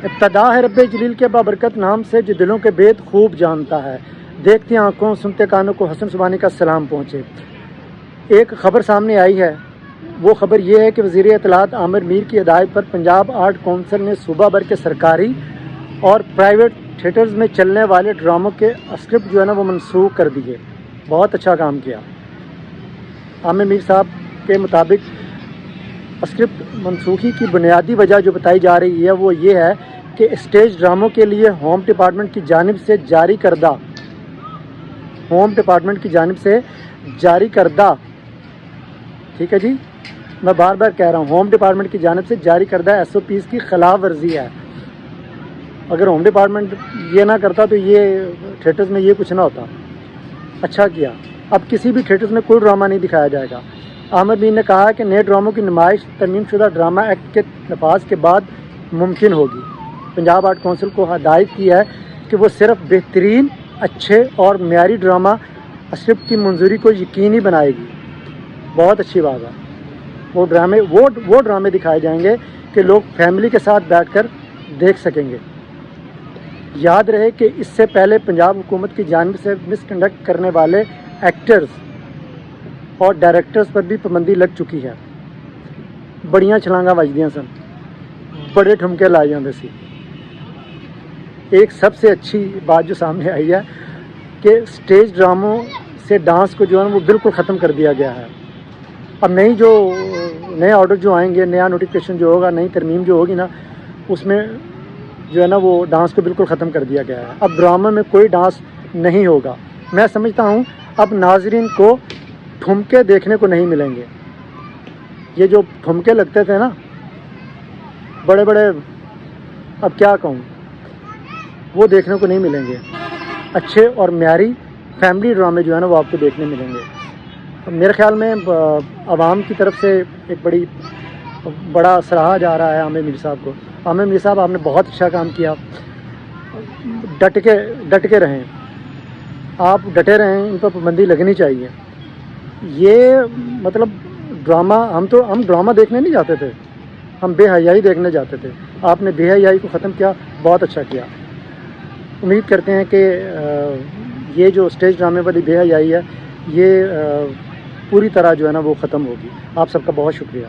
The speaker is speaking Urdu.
ابتدا ہے رب جلیل کے بابرکت نام سے جو دلوں کے بید خوب جانتا ہے، دیکھتی آنکھوں سنتے کانوں کو حسن سبحانی کا سلام پہنچے۔ ایک خبر سامنے آئی ہے، وہ خبر یہ ہے کہ وزیر اطلاعات عامر میر کی ہدایت پر پنجاب آرٹ کونسل نے صوبہ بھر کے سرکاری اور پرائیویٹ تھیٹرز میں چلنے والے ڈراموں کے اسکرپٹ جو ہے نا وہ منسوخ کر دیے۔ بہت اچھا کام کیا۔ عامر میر صاحب کے مطابق اسکرپٹ منسوخی کی بنیادی وجہ جو بتائی جا رہی ہے وہ یہ ہے کہ اسٹیج ڈراموں کے لیے ہوم ڈپارٹمنٹ کی جاری کردہ ٹھیک ہے جی، میں بار بار کہہ رہا ہوں، ہوم ڈپارٹمنٹ کی جانب سے جاری کردہ SOPs کی خلاف ورزی ہے۔ اگر ہوم ڈپارٹمنٹ یہ نہ کرتا تو یہ تھیٹرز میں یہ کچھ نہ ہوتا۔ اچھا کیا، اب کسی بھی تھیٹرز میں کوئی ڈرامہ نہیں دکھایا جائے گا۔ عامر میر نے کہا کہ نئے ڈراموں کی نمائش ترمیم شدہ ڈرامہ ایکٹ کے نفاذ کے بعد ممکن ہوگی۔ پنجاب آرٹ کونسل کو ہدایت کی ہے کہ وہ صرف بہترین، اچھے اور معیاری ڈرامہ اسکرپٹ کی منظوری کو یقینی بنائے گی۔ بہت اچھی بات ہے، وہ ڈرامے دکھائے جائیں گے کہ لوگ فیملی کے ساتھ بیٹھ کر دیکھ سکیں گے۔ یاد رہے کہ اس سے پہلے پنجاب حکومت کی جانب سے مس کنڈکٹ کرنے والے ایکٹرز اور ڈائریکٹرز پر بھی پابندی لگ چکی ہے۔ بڑیاں چھلانگاں بجدیاں سن، بڑے ٹھمکے لائے جاندے سی۔ ایک سب سے اچھی بات جو سامنے آئی ہے کہ سٹیج ڈراموں سے ڈانس کو جو ہے وہ بالکل ختم کر دیا گیا ہے۔ اب نئے آرڈر جو آئیں گے، نیا نوٹیفکیشن جو ہوگا، نئی ترمیم جو ہوگی نا، اس میں جو ہے نا وہ ڈانس کو بالکل ختم کر دیا گیا ہے۔ اب ڈرامے میں کوئی ڈانس نہیں ہوگا۔ میں سمجھتا ہوں اب ناظرین کو ٹھمکے دیکھنے کو نہیں ملیں گے۔ یہ جو ٹھمکے لگتے تھے نا بڑے بڑے، اب کیا کہوں، وہ دیکھنے کو نہیں ملیں گے۔ اچھے اور معیاری فیملی ڈرامے جو ہے نا وہ آپ کو دیکھنے ملیں گے۔ میرے خیال میں عوام کی طرف سے ایک بڑا سراہا جا رہا ہے عامر میر صاحب کو۔ عامر میر صاحب، آپ نے بہت اچھا کام کیا۔ ڈٹ کے رہیں، آپ ڈٹے رہیں، ان پر پابندی لگنی چاہیے۔ یہ مطلب ڈرامہ، ہم ڈرامہ دیکھنے نہیں جاتے تھے، ہم بے حیائی دیکھنے جاتے تھے۔ آپ نے بے حیائی کو ختم کیا، بہت اچھا کیا۔ امید کرتے ہیں کہ یہ جو اسٹیج ڈرامے والی بے حیائی ہے یہ پوری طرح جو ہے نا وہ ختم ہوگی۔ آپ سب کا بہت شکریہ۔